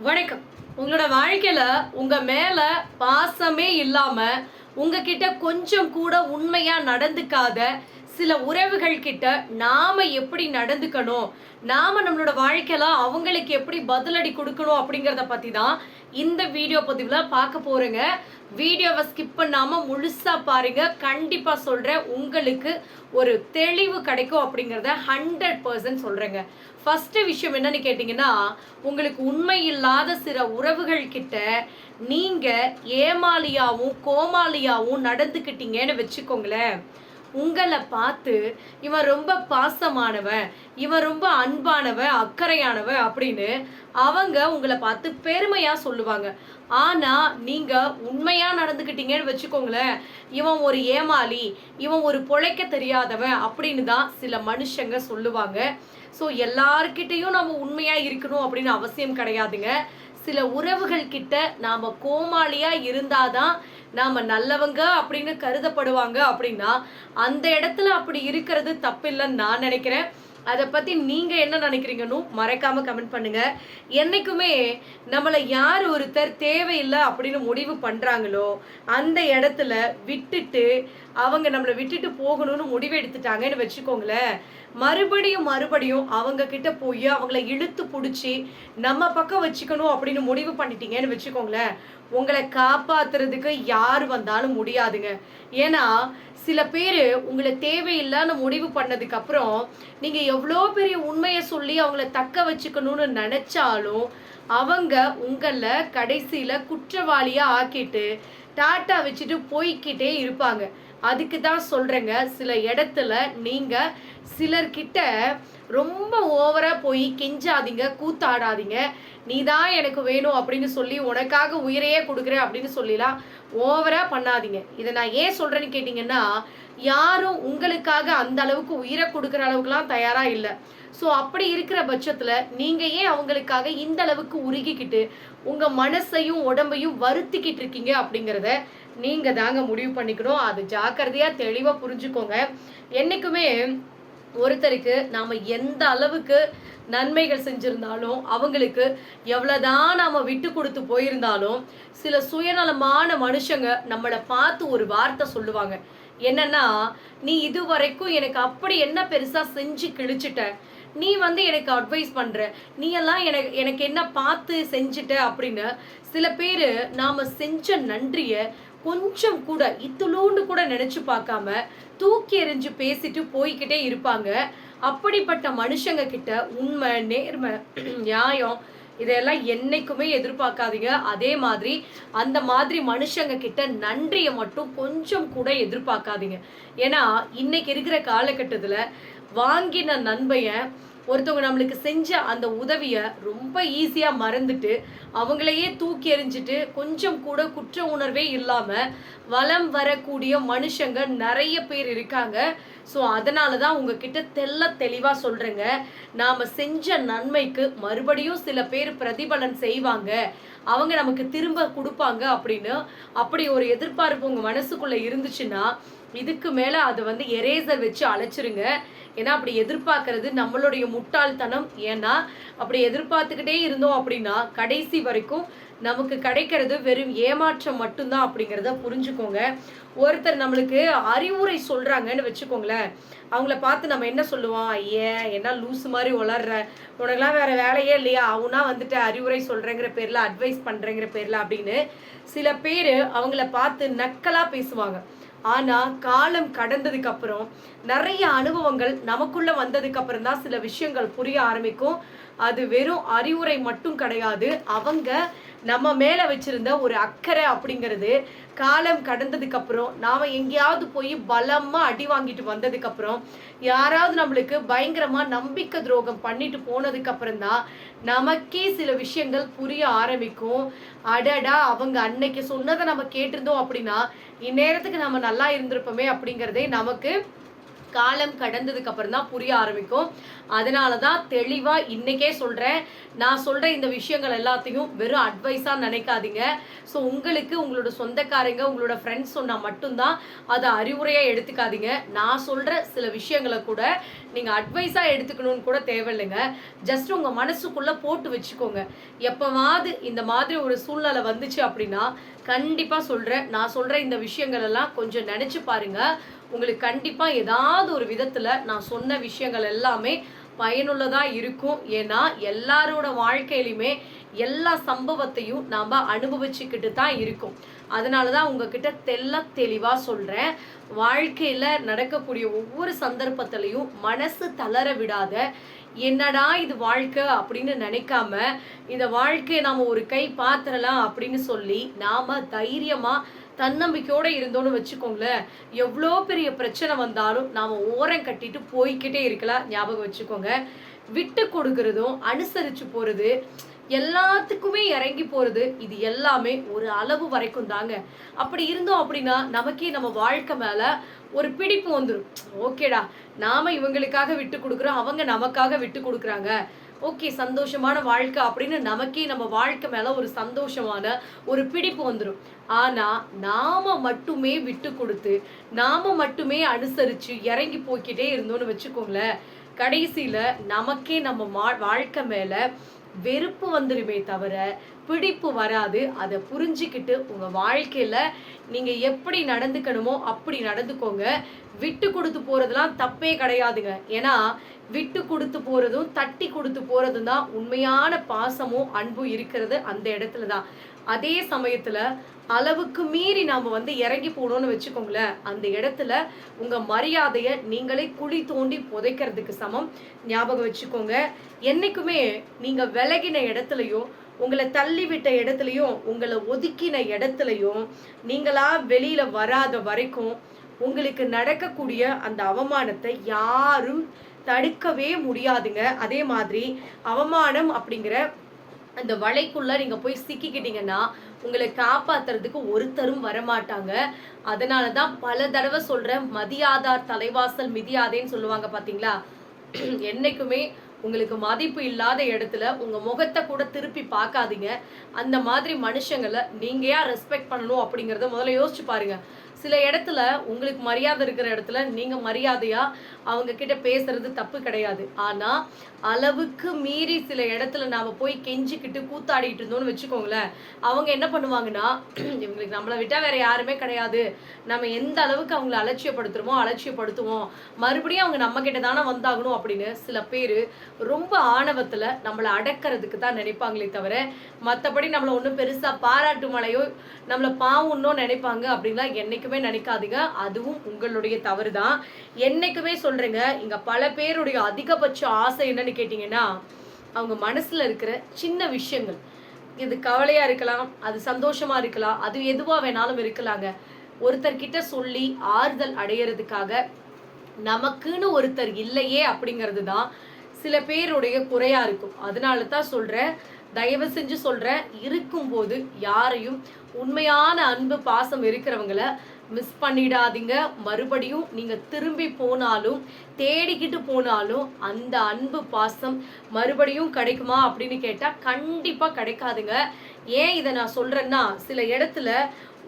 வணக்கம். உங்களோட வாழ்க்கையில உங்க மேல பாசமே இல்லாம, உங்ககிட்ட கொஞ்சம் கூட உண்மையா நடந்துக்காத சில உறவுகள் கிட்ட நாம எப்படி நடந்துக்கணும், நாம நம்மளோட வாழ்க்கையில அவங்களுக்கு எப்படி பதிலடி குடுக்கணும் அப்படிங்கிறத பத்தி தான் இந்த வீடியோ பதிவுல பார்க்க போறேங்க. வீடியோவை ஸ்கிப் பண்ணாம முழுசா பாருங்க. கண்டிப்பா சொல்றேன், உங்களுக்கு ஒரு தெளிவு கிடைக்கும் அப்படிங்கிறத 100% சொல்றேங்க. ஃபர்ஸ்ட் விஷயம் என்னன்னு கேட்டீங்கன்னா, உங்களுக்கு உண்மை இல்லாத சில உறவுகள் கிட்ட நீங்க ஏமாளியாவும் கோமாளியாவும் நடந்துக்கிட்டீங்கன்னு வச்சுக்கோங்களேன், உங்களை பார்த்து இவன் ரொம்ப பாசமானவன், இவன் ரொம்ப அன்பானவன், அக்கறையானவன் அப்படின்னு அவங்க உங்களை பார்த்து பெருமையா சொல்லுவாங்க. ஆனா நீங்க உண்மையா நடந்துக்கிட்டீங்கன்னு வச்சுக்கோங்களேன், இவன் ஒரு ஏமாளி, இவன் ஒரு பொழைக்க தெரியாதவன் அப்படின்னு தான் சில மனுஷங்க சொல்லுவாங்க. ஸோ எல்லார்கிட்டையும் நம்ம உண்மையா இருக்கணும் அப்படின்னு அவசியம் கிடையாதுங்க. சில உறவுகள் கிட்ட நாம கோமாளியா இருந்தாதான் நாம நல்லவங்க அப்படின்னு கருதப்படுவாங்க அப்படின்னா, அந்த இடத்துல அப்படி இருக்கிறது தப்பில்லைன்னு நான் நினைக்கிறேன். அதை பத்தி நீங்க என்ன நினைக்கிறீங்கன்னு மறக்காம கமெண்ட் பண்ணுங்க. என்னைக்குமே நம்மளை யார் ஒருத்தர் தேவையில்லை அப்படின்னு முடிவு பண்றாங்களோ, அந்த இடத்துல விட்டுட்டு அவங்க நம்மளை விட்டுட்டு போகணும்னு முடிவு எடுத்துட்டாங்கன்னு வச்சுக்கோங்களேன், மறுபடியும் மறுபடியும் அவங்க கிட்ட போய் அவங்கள இழுத்து பிடிச்சி நம்ம பக்கம் வச்சுக்கணும் அப்படின்னு முடிவு பண்ணிட்டீங்கன்னு வச்சுக்கோங்களேன், உங்களை காப்பாத்துறதுக்கு யார் வந்தாலும் முடியாதுங்க. ஏன்னா சில பேர் உங்களை தேவையில்லைன்னு முடிவு பண்ணதுக்கு அப்புறம் நீங்க எவ்வளோ பெரிய உண்மையை சொல்லி அவங்கள தக்க வச்சுக்கணும்னு நினைச்சாலும் அவங்க உங்களை கடைசியில குற்றவாளியா ஆக்கிட்டு டாட்டா வச்சுட்டு போய்க்கிட்டே இருப்பாங்க. அதுக்கு தான் சொல்றேங்க, சில இடத்துல நீங்க சிலர்கிட்ட ரொம்ப ஓவரா போய் கெஞ்சாதீங்க, கூத்தாடாதீங்க. நீ தான் எனக்கு வேணும் அப்படின்னு சொல்லி உனக்காக உயிரையே கொடுக்குறேன் அப்படின்னு சொல்லிலாம் ஓவரா பண்ணாதீங்க. இதை நான் ஏன் சொல்றேன்னு கேட்டீங்கன்னா, யாரும் உங்களுக்காக அந்த அளவுக்கு உயிரை கொடுக்குற அளவுக்குலாம் தயாரா இல்லை. ஸோ அப்படி இருக்கிற பட்சத்துல நீங்க ஏன் அவங்களுக்காக இந்த அளவுக்கு உருகிக்கிட்டு உங்க மனசையும் உடம்பையும் வருத்திக்கிட்டு இருக்கீங்க அப்படிங்கிறத நீங்க தாங்க முடிவு பண்ணிக்கணும். அது ஜாக்கிரதையா தெளிவா புரிஞ்சுக்கோங்க. என்னைக்குமே ஒருத்தருக்கு நாம எந்த அளவுக்கு நன்மைகள் செஞ்சிருந்தாலும், அவங்களுக்கு எவ்வளவுதான் நாம விட்டு கொடுத்து போயிருந்தாலும், சில சுயநலமான மனுஷங்க நம்மளை பார்த்து ஒரு வார்த்தை சொல்லுவாங்க. என்னன்னா, நீ இதுவரைக்கும் எனக்கு அப்படி என்ன பெருசா செஞ்சு கிழிச்சிட்ட, நீ எனக்கு அட்வைஸ் பண்ற, நீ எல்லாம் எனக்கு எனக்கு என்ன பார்த்து செஞ்சுட்ட அப்படின்னு சில பேரு நாம செஞ்ச நன்றிய கொஞ்சம் கூட இத்துளூண்டு கூட நினைச்சு பார்க்காம தூக்கி எறிஞ்சு பேசிட்டு போய்கிட்டே இருப்பாங்க. அப்படிப்பட்ட மனுஷங்க கிட்ட உண்மை, நேர்மை, நியாயம் இதெல்லாம் என்னைக்குமே எதிர்பார்க்காதீங்க. அதே மாதிரி அந்த மாதிரி மனுஷங்க கிட்ட நன்றியை மட்டும் கொஞ்சம் கூட எதிர்பார்க்காதீங்க. ஏன்னா இன்னைக்கு இருக்கிற காலகட்டத்துல வாங்கின நன்மைய ஒருத்தவங்க நம்மளுக்கு செஞ்ச அந்த உதவியை ரொம்ப ஈஸியா மறந்துட்டு அவங்களையே தூக்கி எறிஞ்சிட்டு கொஞ்சம் கூட குற்ற உணர்வே இல்லாம வலம் வரக்கூடிய மனுஷங்க நிறைய பேர் இருக்காங்க. ஸோ அதனால தான் உங்ககிட்ட தெளிவா சொல்றேங்க, நாம செஞ்ச நன்மைக்கு மறுபடியும் சில பேர் பிரதிபலன் செய்வாங்க, அவங்க நமக்கு திரும்ப கொடுப்பாங்க அப்படின்னு அப்படி ஒரு எதிர்பார்ப்பு உங்க மனசுக்குள்ள இருந்துச்சுன்னா இதுக்கு மேல அது எரேசர் வச்சு அழைச்சிருங்க. ஏன்னா அப்படி எதிர்பார்க்கறது நம்மளுடைய முட்டாள்தனம். ஏன்னா அப்படி எதிர்பார்த்துக்கிட்டே இருந்தோம் அப்படின்னா கடைசி வரைக்கும் நமக்கு கிடைக்கிறது வெறும் ஏமாற்றம் மட்டும்தான் அப்படிங்கிறத புரிஞ்சுக்கோங்க. ஒருத்தர் நம்மளுக்கு அறிவுரை சொல்றாங்கன்னு வச்சுக்கோங்களேன், அவங்கள பார்த்து நம்ம என்ன சொல்லுவோம், ஏன் என்ன லூசு மாதிரி வளர்ற, உனக்கெல்லாம் வேற வேலையே இல்லையா, அவனா அறிவுரை சொல்றேங்கிற பேர்ல அட்வைஸ் பண்றேங்கிற பேர்ல அப்படின்னு சில பேர் அவங்கள பார்த்து நக்கலா பேசுவாங்க. ஆனா காலம் கடந்ததுக்கு அப்புறம் நிறைய அனுபவங்கள் நமக்குள்ள வந்ததுக்கு அப்புறம் தான் சில விஷயங்கள் புரிய ஆரம்பிக்கும். அது வெறும் அறிவுரை மட்டும் கிடையாது, அவங்க நம்ம மேல வச்சிருந்த ஒரு அக்கறை அப்படிங்கிறது காலம் கடந்ததுக்கு அப்புறம் நாம எங்கேயாவது போய் பலமா அடி வாங்கிட்டு வந்ததுக்கு அப்புறம் யாராவது நம்மளுக்கு பயங்கரமா நம்பிக்கை துரோகம் பண்ணிட்டு போனதுக்கு அப்புறம் தான் நமக்கே சில விஷயங்கள் புரிய ஆரம்பிக்கும். அடடா, அவங்க அன்னைக்கு சொன்னதை நம்ம கேட்டிருந்தோம் அப்படின்னா இந்நேரத்துக்கு நம்ம நல்லா இருந்திருப்போமே அப்படிங்கிறதே நமக்கு காலம் கடந்ததுக்கு அப்புறம் தான் புரிய ஆரம்பிக்கும். அதனால தான் தெளிவா இன்னைக்கே சொல்றேன். நான் சொல்ற இந்த விஷயங்கள் எல்லாத்தையும் வெறும் அட்வைஸா நினைக்காதீங்க. ஸோ உங்களுக்கு உங்களோட சொந்தக்காரங்க, உங்களோட ஃப்ரெண்ட்ஸ் சொன்னா மட்டும்தான் அதை அறிவுரையா எடுத்துக்காதீங்க. நான் சொல்ற சில விஷயங்களை கூட நீங்க அட்வைஸா எடுத்துக்கணும்னு கூட தேவையில்லைங்க. ஜஸ்ட் உங்க மனசுக்குள்ள போட்டு வச்சுக்கோங்க. எப்பவாவது இந்த மாதிரி ஒரு சூழ்நிலை வந்துச்சு அப்படின்னா கண்டிப்பா சொல்றேன். நான் சொல்ற இந்த விஷயங்கள் எல்லாம் கொஞ்சம் நினைச்சு பாருங்க. உங்களுக்கு கண்டிப்பா ஏதாவது ஒரு விதத்துல நான் சொன்ன விஷயங்கள் எல்லாமே பயனுள்ளதா இருக்கும். ஏன்னா எல்லாரோட வாழ்க்கையிலுமே எல்லா சம்பவத்தையும் நாம அனுபவிச்சுக்கிட்டு தான் இருக்கும். அதனாலதான் உங்ககிட்ட தெளிவா சொல்றேன். வாழ்க்கையில நடக்கக்கூடிய ஒவ்வொரு சந்தர்ப்பத்திலையும் மனசு தளர விடாத, என்னடா இது வாழ்க்கை அப்படின்னு நினைக்காம இந்த வாழ்க்கையை நாம ஒரு கை பாத்திரலாம் அப்படின்னு சொல்லி நாம தைரியமா தன்னம்பிக்கையோட இருந்தோன்னு வச்சுக்கோங்களேன், எவ்வளோ பெரிய பிரச்சனை வந்தாலும் நாம ஓரம் கட்டிட்டு போய்கிட்டே இருக்கலாம். ஞாபகம் வச்சுக்கோங்க. விட்டு கொடுக்கறதும் அனுசரிச்சு போறது, எல்லாத்துக்குமே இறங்கி போறது, இது எல்லாமே ஒரு அளவு வரைக்கும் தாங்க. அப்படி இருந்தோம் அப்படின்னா நமக்கே நம்ம வாழ்க்கை மேல ஒரு பிடிப்பு வந்துடும். ஓகேடா, நாம இவங்களுக்காக விட்டு கொடுக்குறோம், அவங்க நமக்காக விட்டு கொடுக்குறாங்க, ஓகே சந்தோஷமான வாழ்க்கை அப்படின்னு நமக்கே நம்ம வாழ்க்கை மேல ஒரு சந்தோஷமான ஒரு பிடிப்பு வந்துடும். ஆனா நாம மட்டுமே விட்டு கொடுத்து நாம மட்டுமே அனுசரிச்சு இறங்கி போய்கிட்டே இருந்தோம்னு வச்சுக்கோங்களேன், கடைசியில நமக்கே நம்ம வாழ்க்கை மேல வெறுப்பு வந்துருமே தவிர பிடிப்பு வராது. அதை புரிஞ்சுக்கிட்டு உங்க வாழ்க்கையில நீங்க எப்படி நடந்துக்கணுமோ அப்படி நடந்துக்கோங்க. விட்டு கொடுத்து போறதுலாம் தப்பே கிடையாதுங்க. ஏன்னா விட்டு கொடுத்து போறதும் தட்டி கொடுத்து போறதும் தான் உண்மையான பாசமும் அன்பும் இருக்கிறது அந்த இடத்துல தான். அதே சமயத்துல அளவுக்கு மீறி நாம இறங்கி போனோம்னு வச்சுக்கோங்களேன், அந்த இடத்துல உங்க மரியாதைய நீங்களே குழி தோண்டி புதைக்கிறதுக்கு சமம். ஞாபகம் வச்சுக்கோங்க. என்னைக்குமே நீங்க விலகின இடத்துலயும், உங்களை தள்ளி விட்ட இடத்துலயும், உங்களை ஒதுக்கின இடத்துலயும் நீங்களா வெளியில வராத வரைக்கும் உங்களுக்கு நடக்கக்கூடிய அந்த அவமானத்தை யாரும் தடுக்கவே முடியாதுங்க. அதே மாதிரி அவமானம் அப்படிங்கிற அந்த வலைக்குள்ள நீங்க போய் சிக்கிக்கிட்டீங்கன்னா உங்களை காப்பாத்துறதுக்கு ஒருத்தரும் வரமாட்டாங்க. அதனாலதான் பல தடவை சொல்றேன், மதியாதார் தலைவாசல் மிதியாதேன்னு சொல்லுவாங்க பாத்தீங்களா. என்னைக்குமே உங்களுக்கு மதிப்பு இல்லாத இடத்துல உங்க முகத்தை கூட திருப்பி பார்க்காதீங்க. அந்த மாதிரி மனுஷங்களை நீங்க ஏன் ரெஸ்பெக்ட் பண்ணணும் அப்படிங்கறத முதல்ல யோசிச்சு பாருங்க. சில இடத்துல உங்களுக்கு மரியாதை இருக்கிற இடத்துல நீங்க மரியாதையா அவங்க கிட்ட பேசுறது தப்பு கிடையாது. ஆனா அளவுக்கு மீறி சில இடத்துல நாம போய் கெஞ்சிக்கிட்டு கூத்தாடிட்டு இருந்தோம்னு வச்சுக்கோங்களேன், அவங்க என்ன பண்ணுவாங்கன்னா, இவங்களுக்கு நம்மளை விட்டா வேற யாருமே கிடையாது, நம்ம எந்த அளவுக்கு அவங்களை அலட்சியப்படுத்துவோம், மறுபடியும் அவங்க நம்ம கிட்ட தானே வந்தாகணும் அப்படின்னு சில பேர் ரொம்ப ஆணவத்துல நம்மளை அடக்கிறதுக்கு தான் நினைப்பாங்களே தவிர மற்றபடி நம்மளை ஒன்றும் பெருசா பாராட்டு மழையோ நம்மளை பாவம்னோ நினைப்பாங்க அப்படின்லாம் என்னைக்குமே நினைக்காதீங்க. அதுவும் உங்களுடைய தவறு தான். என்னைக்குமே சொல்றேங்க, இங்க பல பேருடைய அதிகபட்ச ஆசை என்னன்னு கேட்டீங்கன்னா, அவங்க மனசுல இருக்கிற சின்ன விஷயங்கள், இது கவலையா இருக்கலாம், அது சந்தோஷமா இருக்கலாம், அது எதுவா வேணாலும் இருக்கலாங்க, ஒருத்தர்கிட்ட சொல்லி ஆறுதல் அடையிறதுக்காக நமக்குன்னு ஒருத்தர் இல்லையே அப்படிங்கிறது தான் சில பேருடைய குறையா இருக்கும். அதனால தான் சொல்றேன், தயவு செஞ்சு சொல்றேன், இருக்கும்போது யாரையும் உண்மையான அன்பு பாசம் இருக்கிறவங்கள மிஸ் பண்ணிடாதீங்க. மறுபடியும் நீங்க திரும்பி போனாலும் தேடிக்கிட்டு போனாலும் அந்த அன்பு பாசம் மறுபடியும் கிடைக்குமா அப்படின்னு கேட்டா கண்டிப்பா கிடைக்காதுங்க. ஏன் இதை நான் சொல்றேன்னா, சில இடத்துல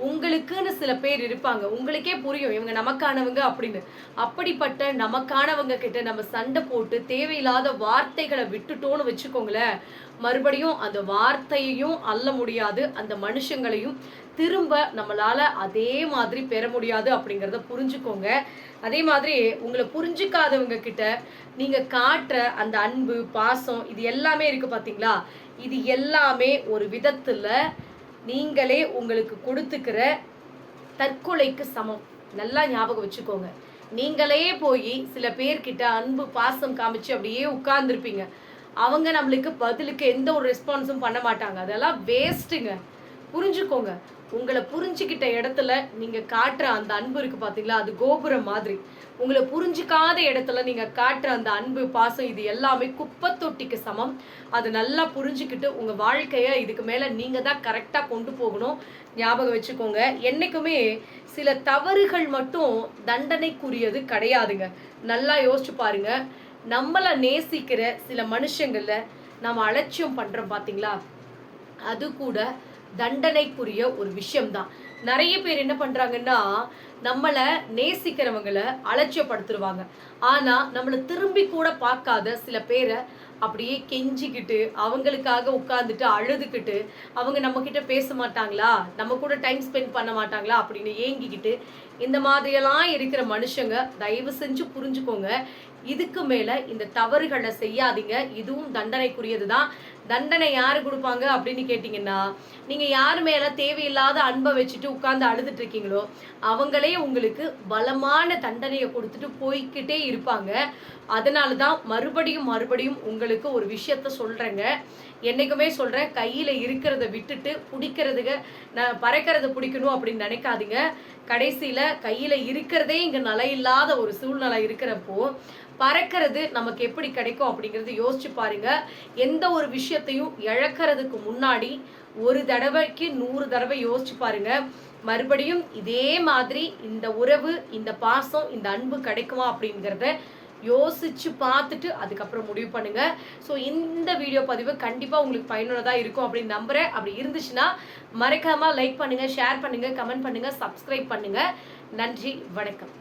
உங்களுக்குன்னு சில பேர் இருப்பாங்க, உங்களுக்கே புரியும் இவங்க நமக்கானவங்க அப்படின்னு. அப்படிப்பட்ட நமக்கானவங்க கிட்ட நம்ம சண்டை போட்டு தேவையில்லாத வார்த்தைகளை விட்டுட்டோன்னு வச்சுக்கோங்களேன், மறுபடியும் அந்த வார்த்தையையும் அள்ள முடியாது, அந்த மனுஷங்களையும் திரும்ப நம்மளால அதே மாதிரி பெற முடியாது அப்படிங்கிறத புரிஞ்சுக்கோங்க. அதே மாதிரி உங்களை புரிஞ்சுக்காதவங்க கிட்ட நீங்க காட்டுற அந்த அன்பு பாசம் இது எல்லாமே இருக்கு பாத்தீங்களா, இது எல்லாமே ஒரு விதத்துல நீங்களே உங்களுக்கு கொடுத்துக்கிற தற்கொலைக்கு சமம். நல்லா ஞாபகம் வச்சுக்கோங்க. நீங்களே போய் சில பேர்கிட்ட அன்பு பாசம் காமிச்சு அப்படியே உட்கார்ந்துருப்பீங்க, அவங்க நம்மளுக்கு பதிலுக்கு எந்த ஒரு ரெஸ்பான்ஸும் பண்ண மாட்டாங்க, அதெல்லாம் வேஸ்ட்டுங்க. புரிஞ்சுக்கோங்க. உங்கள புரிஞ்சுக்கிட்ட இடத்துல நீங்க காட்டுற அந்த அன்பு இருக்கு பார்த்தீங்களா, அது கோபுரம் மாதிரி. உங்கள புரிஞ்சுக்காத இடத்துல நீங்க காட்டுற அந்த அன்பு, பாசம் இது எல்லாமே குப்பை தொட்டிக்கு சமம். அது நல்லா புரிஞ்சுக்கிட்டு உங்க வாழ்க்கைய இதுக்கு மேல நீங்க தான் கரெக்ட்டா கொண்டு போகணும். ஞாபகம் வச்சுக்கோங்க. என்னைக்குமே சில தவறுகள் மட்டும் தண்டனைக்குரியது கிடையாதுங்க. நல்லா யோசிச்சு பாருங்க. நம்மள நேசிக்கிற சில மனுஷங்கள நாம அலட்சியம் பண்றோம் பார்த்தீங்களா? அது கூட தண்டனைக்குரிய ஒரு விஷயம் தான். நிறைய பேர் என்ன பண்றாங்கன்னா, நம்மள நேசிக்கிறவங்கள அலட்சியப்படுத்துருவாங்க. ஆனா, நம்மள திரும்பி கூட பார்க்காத சில பேர அப்படியே கெஞ்சிக்கிட்டு, அவங்களுக்காக உட்கார்ந்துட்டு அழுதுகிட்டு, அவங்க நம்மகிட்ட பேச மாட்டாங்களா? நம்ம கூட டைம் ஸ்பெண்ட் பண்ண மாட்டாங்களா? அப்படின்னு ஏங்கிக்கிட்டு, இந்த மாதிரியெல்லாம் இருக்கிற மனுஷங்க தயவு செஞ்சு புரிஞ்சுக்கோங்க. இதுக்கு மேல இந்த தவறுகள செய்யாதீங்க. இதுவும் தண்டனைக்குரியது தான். தண்டனை யாரு குடுப்பாங்க அப்படின்னு கேட்டீங்கன்னா, நீங்க யார் மேல தேவையில்லாத அன்ப வச்சுட்டு உட்கார்ந்து அழுதுட்டு இருக்கீங்களோ, அவங்களே உங்களுக்கு பலமான தண்டனைய குடுத்துட்டு போய்க்கிட்டே இருப்பாங்க. அதனால தான் மறுபடியும் மறுபடியும் உங்களுக்கு ஒரு விஷயத்த சொல்றேங்க. என்னைக்குமே சொல்றேன், கையில இருக்கிறத விட்டுட்டு புடிக்கிறதுக்கு பறக்கிறத புடிக்கணும் அப்படின்னு நினைக்காதீங்க. கடைசியில கையில இருக்கிறதே இங்க நிலையில்லாத ஒரு சூழ்நிலை இருக்கிறப்போ, பறக்கிறது நமக்கு எப்படி கிடைக்கும் அப்படிங்கறத யோசிச்சு பாருங்க. எந்த ஒரு விஷயத்தையும் இழக்கிறதுக்கு முன்னாடி ஒரு தடவைக்கு 100 தடவை யோசிச்சு பாருங்க. மறுபடியும் இதே மாதிரி இந்த உறவு, இந்த பாசம், இந்த அன்பு கிடைக்குமா அப்படிங்கிறத யோசிச்சு பார்த்துட்டு அதுக்கப்புறம் முடிவு பண்ணுங்க. ஸோ இந்த வீடியோ பதிவு கண்டிப்பா உங்களுக்கு பயனுள்ளதா இருக்கும் அப்படின்னு நம்புறேன். அப்படி இருந்துச்சுன்னா மறக்காம லைக் பண்ணுங்க, ஷேர் பண்ணுங்க, கமெண்ட் பண்ணுங்க, சப்ஸ்கிரைப் பண்ணுங்க. நன்றி, வணக்கம்.